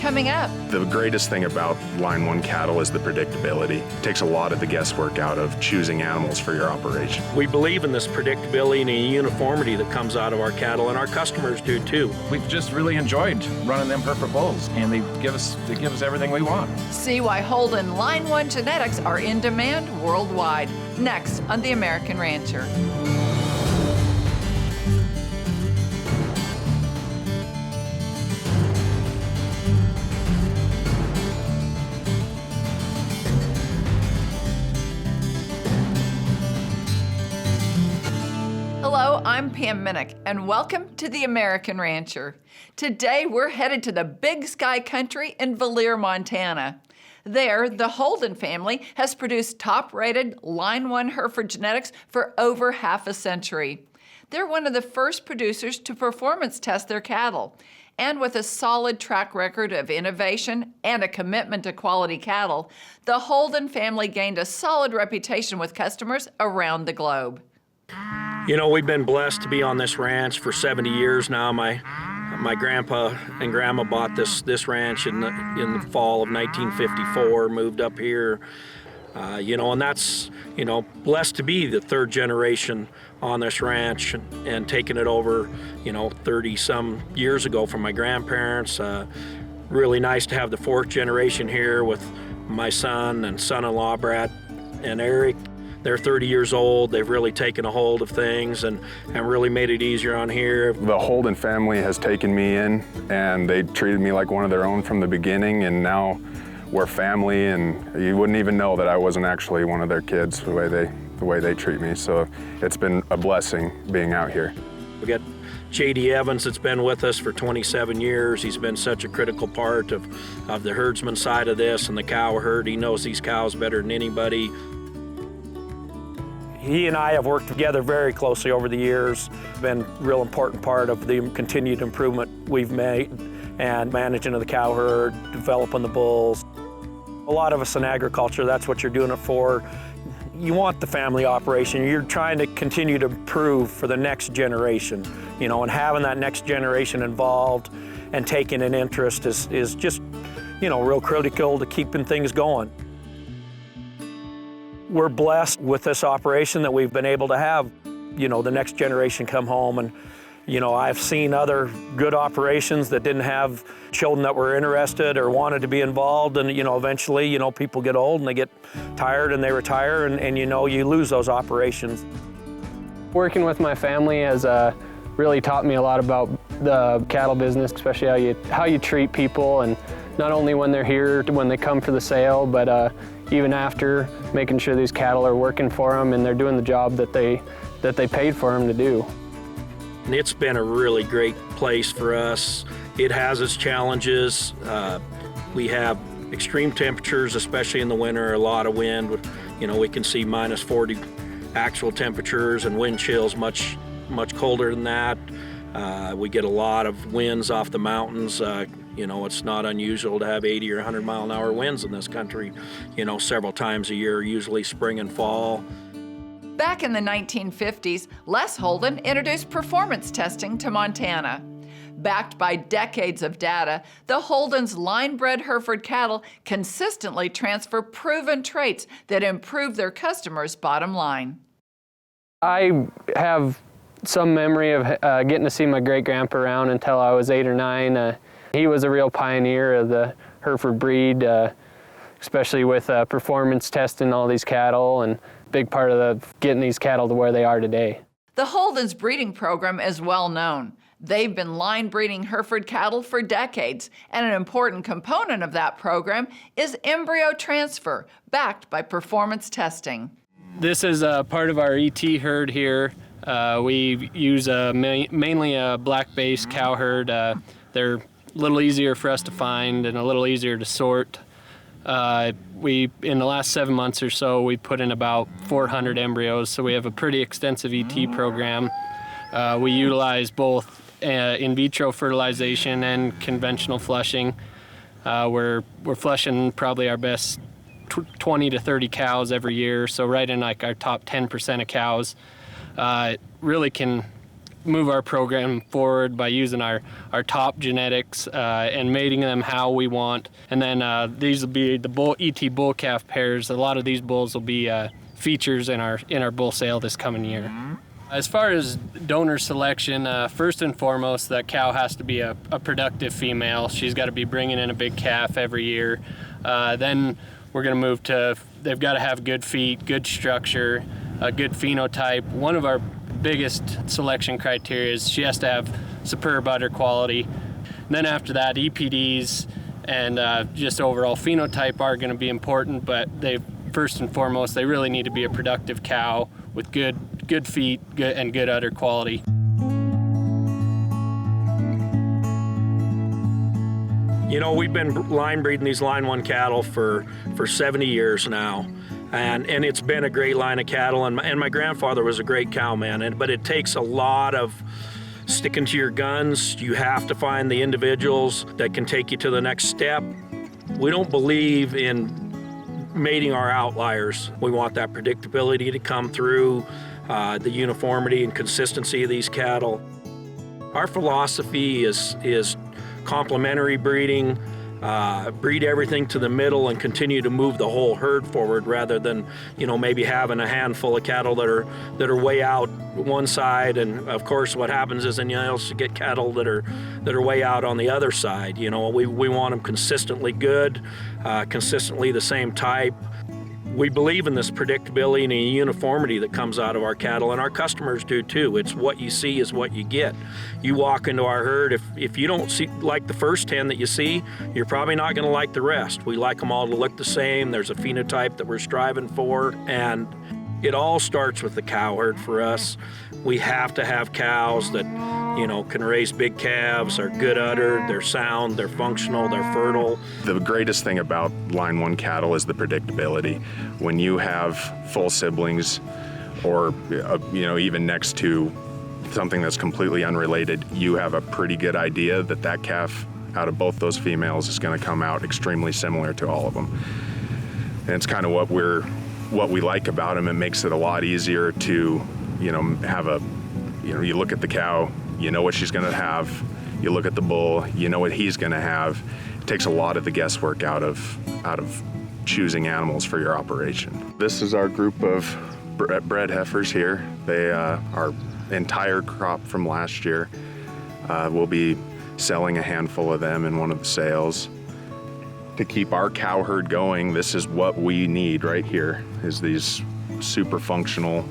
coming up. The greatest thing about Line 1 cattle is the predictability. It takes a lot of the guesswork out of choosing animals for your operation. We believe in this predictability and the uniformity that comes out of our cattle, and our customers do too. We've just really enjoyed running them Hereford bulls, and they give us everything we want. See why Holden Line 1 genetics are in demand worldwide. Next on The American Rancher. Hello, I'm Pam Minnick, and welcome to The American Rancher. Today, we're headed to the Big Sky Country in Valier, Montana. There, the Holden family has produced top-rated Line 1 Hereford genetics for over half a century. They're one of the first producers to performance test their cattle. And with a solid track record of innovation and a commitment to quality cattle, the Holden family gained a solid reputation with customers around the globe. You know, we've been blessed to be on this ranch for 70 years now. My grandpa and grandma bought this ranch in the fall of 1954, moved up here. And that's, blessed to be the third generation on this ranch and taking it over, 30-some years ago from my grandparents. Really nice to have the fourth generation here with my son and son-in-law, Brad and Eric. They're 30 years old. They've really taken a hold of things and really made it easier on here. The Holden family has taken me in, and they treated me like one of their own from the beginning, and now we're family, and you wouldn't even know that I wasn't actually one of their kids the way they treat me. So it's been a blessing being out here. We got J.D. Evans that's been with us for 27 years. He's been such a critical part of the herdsman side of this and the cow herd. He knows these cows better than anybody. He and I have worked together very closely over the years. Been a real important part of the continued improvement we've made and managing of the cow herd, developing the bulls. A lot of us in agriculture, that's what you're doing it for. You want the family operation. You're trying to continue to improve for the next generation, and having that next generation involved and taking an interest is just, real critical to keeping things going. We're blessed with this operation that we've been able to have, the next generation come home. And, I've seen other good operations that didn't have children that were interested or wanted to be involved. And, eventually, people get old and they get tired and they retire and you lose those operations. Working with my family has really taught me a lot about the cattle business, especially how you treat people, and not only when they're here, when they come for the sale, but even after, making sure these cattle are working for them and they're doing the job that they paid for them to do. And it's been a really great place for us. It has its challenges. We have extreme temperatures, especially in the winter, a lot of wind. We can see minus 40 actual temperatures and wind chills much colder than that. We get a lot of winds off the mountains. It's not unusual to have 80 or 100 mile an hour winds in this country, several times a year, usually spring and fall. Back in the 1950s, Les Holden introduced performance testing to Montana. Backed by decades of data, the Holden's line-bred Hereford cattle consistently transfer proven traits that improve their customers' bottom line. I have some memory of getting to see my great-grandpa around until I was 8 or 9. He was a real pioneer of the Hereford breed, especially with performance testing all these cattle, and big part of getting these cattle to where they are today. The Holden's breeding program is well known. They've been line breeding Hereford cattle for decades, and an important component of that program is embryo transfer, backed by performance testing. This is part of our ET herd here. We use mainly a black-based cow herd. They're a little easier for us to find and a little easier to sort. In the last 7 months or so, we put in about 400 embryos, so we have a pretty extensive ET program. We utilize both in vitro fertilization and conventional flushing. We're flushing probably our best 20 to 30 cows every year, so right in like our top 10% of cows. It really can move our program forward by using our top genetics and mating them how we want. And then these will be the ET bull calf pairs. A lot of these bulls will be features in our bull sale this coming year. As far as donor selection, first and foremost, that cow has to be a productive female. She's got to be bringing in a big calf every year. Then we're going to move to, they've got to have good feet, good structure, a good phenotype. One of our biggest selection criteria is she has to have superb udder quality. And then after that, EPDs and just overall phenotype are going to be important, but first and foremost, they really need to be a productive cow with good feet and good udder quality. You know, we've been line breeding these line 1 cattle for 70 years now. And it's been a great line of cattle, and my grandfather was a great cowman, but it takes a lot of sticking to your guns. You have to find the individuals that can take you to the next step. We don't believe in mating our outliers. We want that predictability to come through, the uniformity and consistency of these cattle. Our philosophy is complementary breeding, breed everything to the middle and continue to move the whole herd forward rather than, maybe having a handful of cattle that are way out one side. And of course what happens is then you also get cattle that are way out on the other side. We want them consistently good, consistently the same type. We believe in this predictability and uniformity that comes out of our cattle, and our customers do too. It's what you see is what you get. You walk into our herd, if you don't like the first 10 that you see, you're probably not going to like the rest. We like them all to look the same. There's a phenotype that we're striving for, and it all starts with the cow herd for us. We have to have cows that, can raise big calves, are good uddered, they're sound, they're functional, they're fertile. The greatest thing about line 1 cattle is the predictability. When you have full siblings or, even next to something that's completely unrelated, you have a pretty good idea that calf out of both those females is going to come out extremely similar to all of them. And it's kind of what we like about them. It makes it a lot easier to, have you look at the cow, you know what she's going to have. You look at the bull, you know what he's going to have. It takes a lot of the guesswork out of choosing animals for your operation. This is our group of bred heifers here. They our entire crop from last year. We'll be selling a handful of them in one of the sales. To keep our cow herd going, this is what we need right here, is these super functional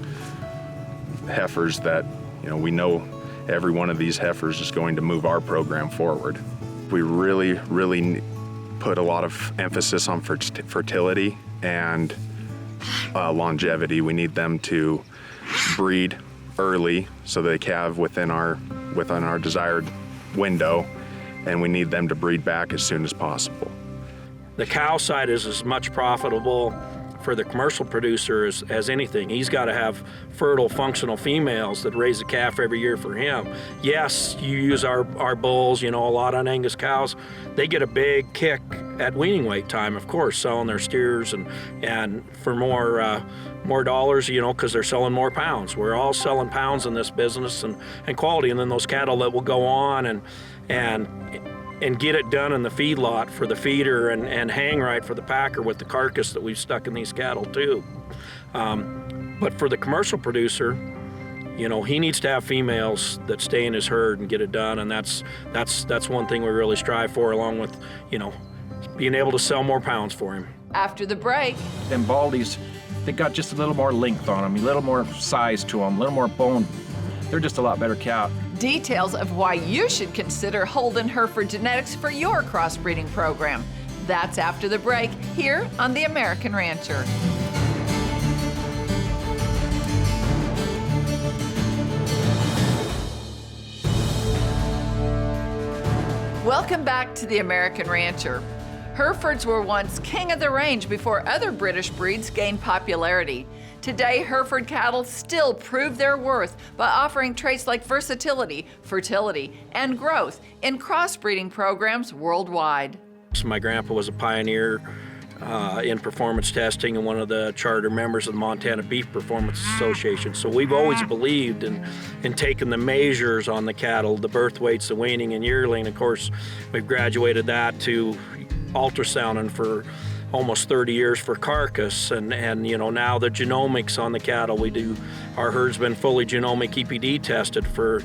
heifers that, we know every one of these heifers is going to move our program forward. We really, really put a lot of emphasis on fertility and longevity. We need them to breed early so they calve within our desired window, and we need them to breed back as soon as possible. The cow side is as much profitable for the commercial producer as anything. He's got to have fertile, functional females that raise a calf every year for him. Yes, you use our bulls, a lot on Angus cows. They get a big kick at weaning weight time, of course, selling their steers and for more dollars, because they're selling more pounds. We're all selling pounds in this business and quality, and then those cattle that will go on and get it done in the feedlot for the feeder and hang right for the packer with the carcass that we've stuck in these cattle too. But for the commercial producer, he needs to have females that stay in his herd and get it done, and that's one thing we really strive for, along with, being able to sell more pounds for him. After the break, Them Baldies, they got just a little more length on them, a little more size to them, a little more bone. They're just a lot better cow. details of why you should consider Holden Hereford genetics for your crossbreeding program. That's after the break here on The American Rancher. Welcome back to The American Rancher. Herefords were once king of the range before other British breeds gained popularity. Today, Hereford cattle still prove their worth by offering traits like versatility, fertility, and growth in crossbreeding programs worldwide. So my grandpa was a pioneer in performance testing and one of the charter members of the Montana Beef Performance Association. So we've always believed in taking the measures on the cattle, the birth weights, the weaning and yearling. Of course, we've graduated that to ultrasounding for almost 30 years for carcass, and now the genomics on the cattle. Our herd's been fully genomic EPD tested for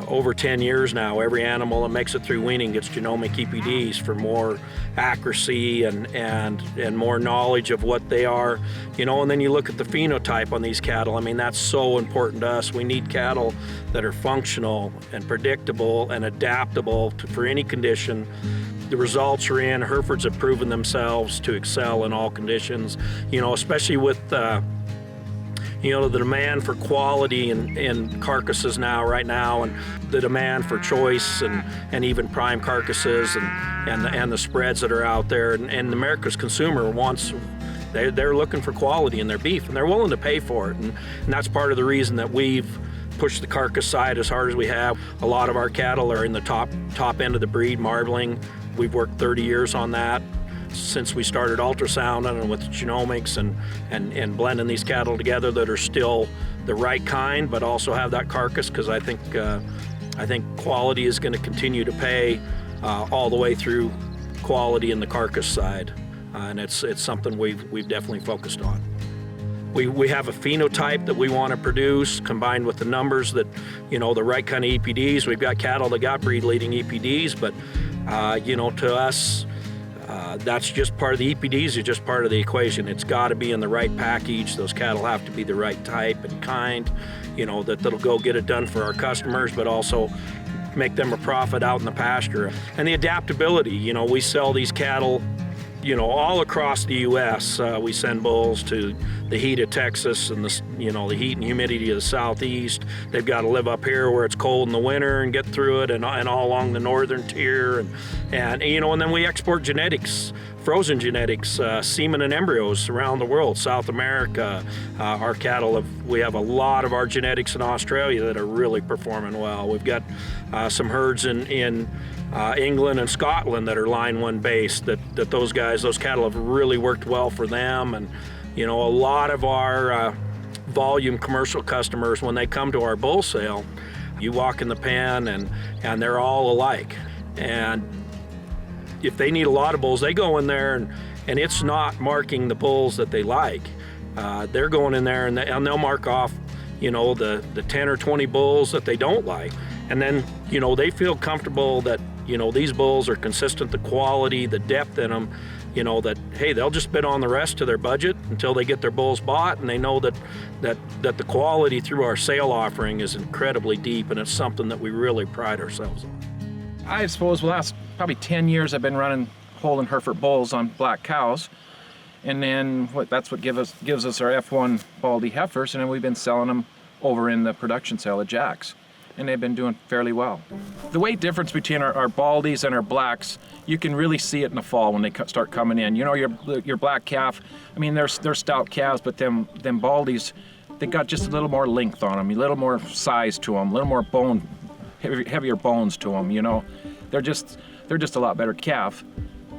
over 10 years now. Every animal that makes it through weaning gets genomic EPDs for more accuracy and more knowledge of what they are. And then you look at the phenotype on these cattle. I mean, that's so important to us. We need cattle that are functional and predictable and adaptable for any condition. The results are in. Herefords have proven themselves to excel in all conditions, especially with the demand for quality in carcasses right now, and the demand for choice and even prime carcasses and the spreads that are out there. And America's consumer they're looking for quality in their beef, and they're willing to pay for it. And that's part of the reason that we've pushed the carcass side as hard as we have. A lot of our cattle are in the top end of the breed, marbling. We've worked 30 years on that since we started ultrasounding and with genomics and blending these cattle together that are still the right kind, but also have that carcass, because I think quality is going to continue to pay all the way through quality in the carcass side, and it's something we've definitely focused on. We have a phenotype that we want to produce, combined with the numbers that, the right kind of EPDs. We've got cattle that got breed leading EPDs, but to us, that's just part of the EPDs, is just part of the equation. It's got to be in the right package. Those cattle have to be the right type and kind, that'll go get it done for our customers, but also make them a profit out in the pasture. And the adaptability, we sell these cattle, all across the U.S. We send bulls to the heat of Texas and the heat and humidity of the southeast. They've got to live up here where it's cold in the winter and get through it, and all along the northern tier, and then we export genetics, frozen genetics, semen and embryos around the world, South America. Our cattle we have a lot of our genetics in Australia that are really performing well. We've got some herds in England and Scotland that are line one based, that those cattle have really worked well for them. And a lot of our volume commercial customers, when they come to our bull sale, you walk in the pen and they're all alike. And if they need a lot of bulls, they go in there and it's not marking the bulls that they like. They're going in there and they'll mark off, the 10 or 20 bulls that they don't like. And then, they feel comfortable that, these bulls are consistent, the quality, the depth in them, that, hey, they'll just bid on the rest of their budget until they get their bulls bought, and they know that the quality through our sale offering is incredibly deep, and it's something that we really pride ourselves on. I suppose the last probably 10 years I've been running Holden Hereford bulls on black cows, and then that's what gives us our F1 Baldy heifers, and then we've been selling them over in the production sale at Jack's, and they've been doing fairly well. The weight difference between our Baldies and our blacks, you can really see it in the fall when they start coming in. Your black calf, I mean, they're stout calves, but them Baldies, they got just a little more length on them, a little more size to them, a little more bone, heavier bones to them. They're just a lot better calf.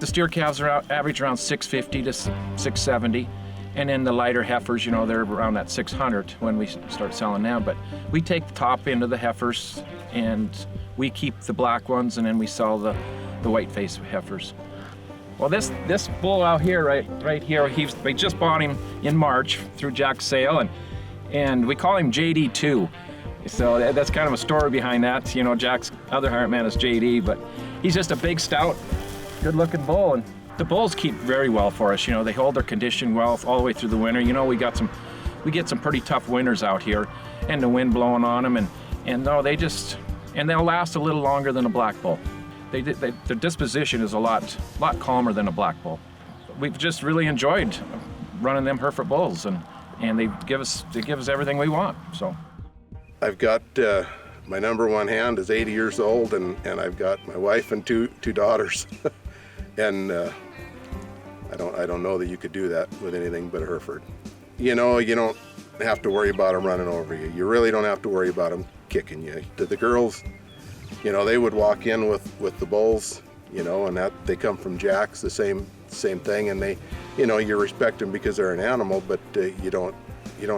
The steer calves are average around 650 to 670. And then the lighter heifers, they're around that 600 when we start selling them. But we take the top end of the heifers and we keep the black ones, and then we sell the white face heifers. Well, this bull out here, right here, we just bought him in March through Jack's sale, and we call him JD2. So that's kind of a story behind that. Jack's other hired man is JD, but he's just a big, stout, good-looking bull. And the bulls keep very well for us. They hold their condition well all the way through the winter. We get some pretty tough winters out here, and the wind blowing on them, and they'll last a little longer than a black bull. Their disposition is a lot calmer than a black bull. We've just really enjoyed running them Hereford bulls, and they give us everything we want. So I've got my number one hand is 80 years old, and I've got my wife and two daughters. And I don't know that you could do that with anything but a Hereford. You don't have to worry about them running over you. You really don't have to worry about them kicking you. To the girls, they would walk in with the bulls, and that they come from Jack's, the same the same thing, and they, you know, you respect them because they're an animal, but you don't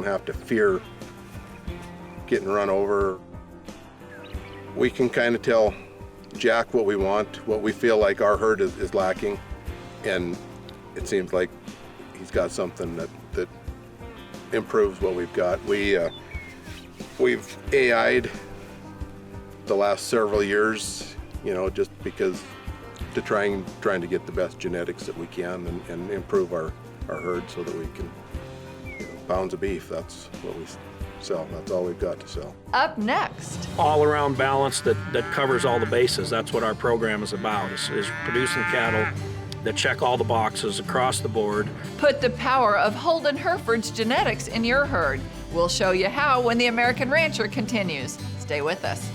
have to fear getting run over. We can kind of tell Jack what we want, what we feel like our herd is lacking, and it seems like he's got something that improves what we've got. We've AI'd the last several years, you know, just because trying to get the best genetics that we can and improve our herd so that we can, you know, pounds of beef, that's what we sell. That's all we've got to sell. Up next, All-around balance that covers all the bases. That's what our program is about, is producing cattle that check all the boxes across the board. put the power of Holden Hereford's genetics in your herd. We'll show you how when the American Rancher continues. Stay with us.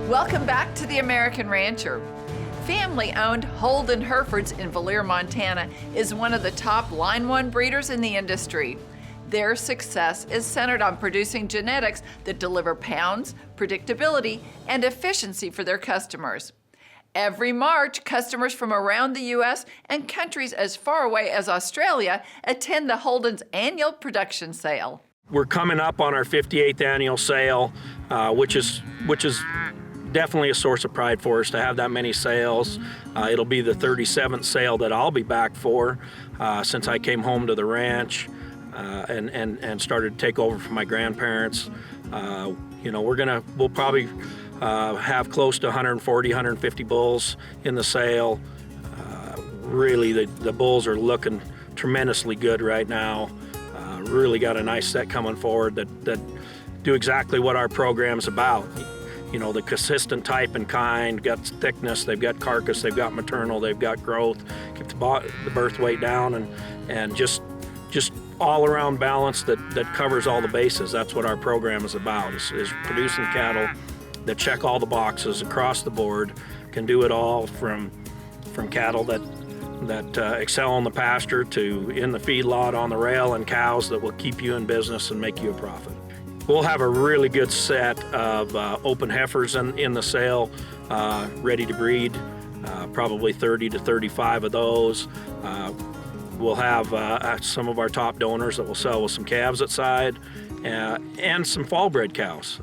Welcome back to the American Rancher. Family-owned Holden Herefords in Valier, Montana is one of the top Line 1 breeders in the industry. Their success is centered on producing genetics that deliver pounds, predictability, and efficiency for their customers. Every March, customers from around the U.S. and countries as far away as Australia attend the Holden's annual production sale. We're coming up on our 58th annual sale, which is definitely a source of pride for us to have that many sales. It'll be the 37th sale that I'll be back for since I came home to the ranch and started to take over from my grandparents. You know, we'll probably have close to 140, 150 bulls in the sale. Really, the bulls are looking tremendously good right now. Really got a nice set coming forward that do exactly what our program's about. You know, the consistent type and kind, got thickness, they've got carcass, they've got maternal, they've got growth, keep the birth weight down, and just all around balance that covers all the bases. That's what our program is about, is producing cattle that check all the boxes across the board, can do it all from cattle that excel in the pasture to in the feedlot on the rail, and cows that will keep you in business and make you a profit. We'll have a really good set of open heifers in the sale, ready to breed, probably 30 to 35 of those. We'll have some of our top donors that will sell with some calves at side, and some fall bred cows.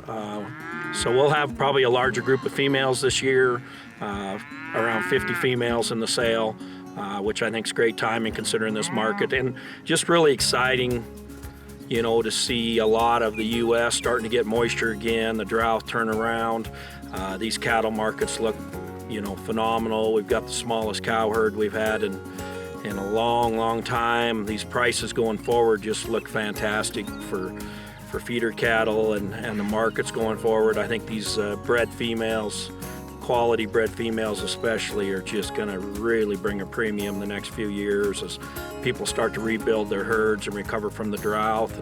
So we'll have probably a larger group of females this year, around 50 females in the sale, which I think is great timing considering this market, and just really exciting, you know, to see a lot of the U.S. starting to get moisture again, the drought turn around. These cattle markets look, you know, phenomenal. We've got the smallest cow herd we've had in a long time. These prices going forward just look fantastic for feeder cattle and the markets going forward. I think these bred females, quality bred females especially, are just going to really bring a premium the next few years as people start to rebuild their herds and recover from the drought.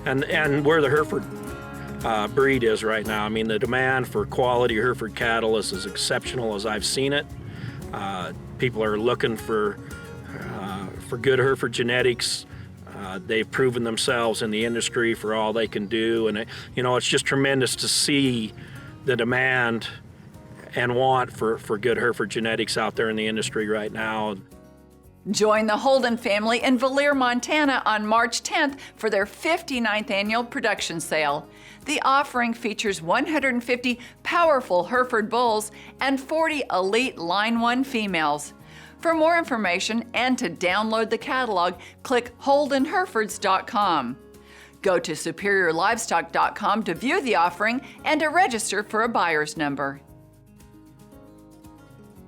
And where the Hereford breed is right now, I mean, the demand for quality Hereford cattle is as exceptional as I've seen it. People are looking for good Hereford genetics. They've proven themselves in the industry for all they can do, and you know, it's just tremendous to see the demand and want for good Hereford genetics out there in the industry right now. Join the Holden family in Valier, Montana on March 10th for their 59th annual production sale. The offering features 150 powerful Hereford bulls and 40 elite Line 1 females. For more information and to download the catalog, click holdenherefords.com. Go to superiorlivestock.com to view the offering and to register for a buyer's number.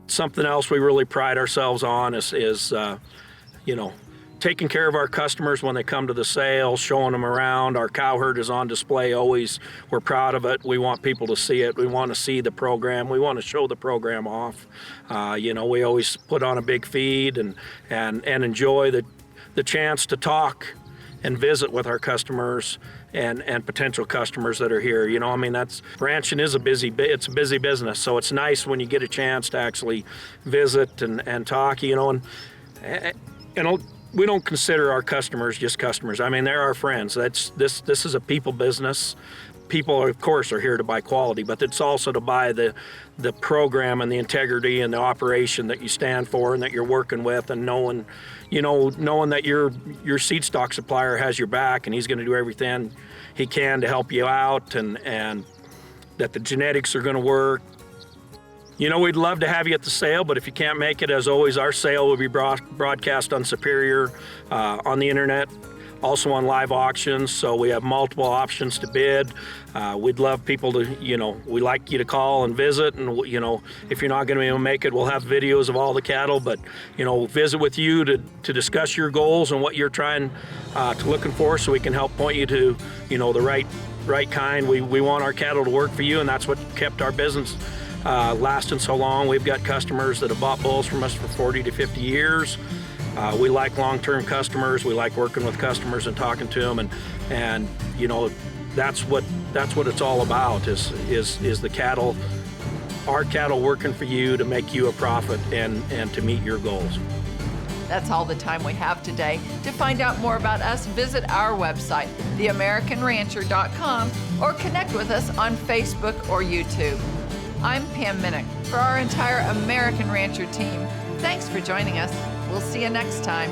Something else we really pride ourselves on is you know, taking care of our customers when they come to the sale, showing them around. Our cow herd is on display always. We're proud of it. We want people to see it. We want to see the program. We want to show the program off. You know, we always put on a big feed and enjoy the chance to talk and visit with our customers and potential customers that are here. You know, I mean, ranching is it's a busy business, so it's nice when you get a chance to actually visit and talk, you know, and we don't consider our customers just customers. I mean, they're our friends. This is a people business. People, of course, are here to buy quality, but it's also to buy the program and the integrity and the operation that you stand for and that you're working with, and knowing that your seed stock supplier has your back and he's going to do everything he can to help you out, and that the genetics are going to work. We'd love to have you at the sale, but if you can't make it, as always, our sale will be broadcast on Superior, on the internet, also on live auctions, so we have multiple options to bid. We'd love people to, we like you to call and visit, and, if you're not going to be able to make it, we'll have videos of all the cattle, but, visit with you to discuss your goals and what you're trying to looking for, so we can help point you to, the right kind. We want our cattle to work for you, and that's what kept our business lasting so long. We've got customers that have bought bulls from us for 40 to 50 years. We like long-term customers. We like working with customers and talking to them, and that's what it's all about. Is the cattle, our cattle, working for you to make you a profit and to meet your goals. That's all the time we have today. To find out more about us, visit our website, theamericanrancher.com, or connect with us on Facebook or YouTube. I'm Pam Minnick. For our entire American Rancher team, thanks for joining us. We'll see you next time.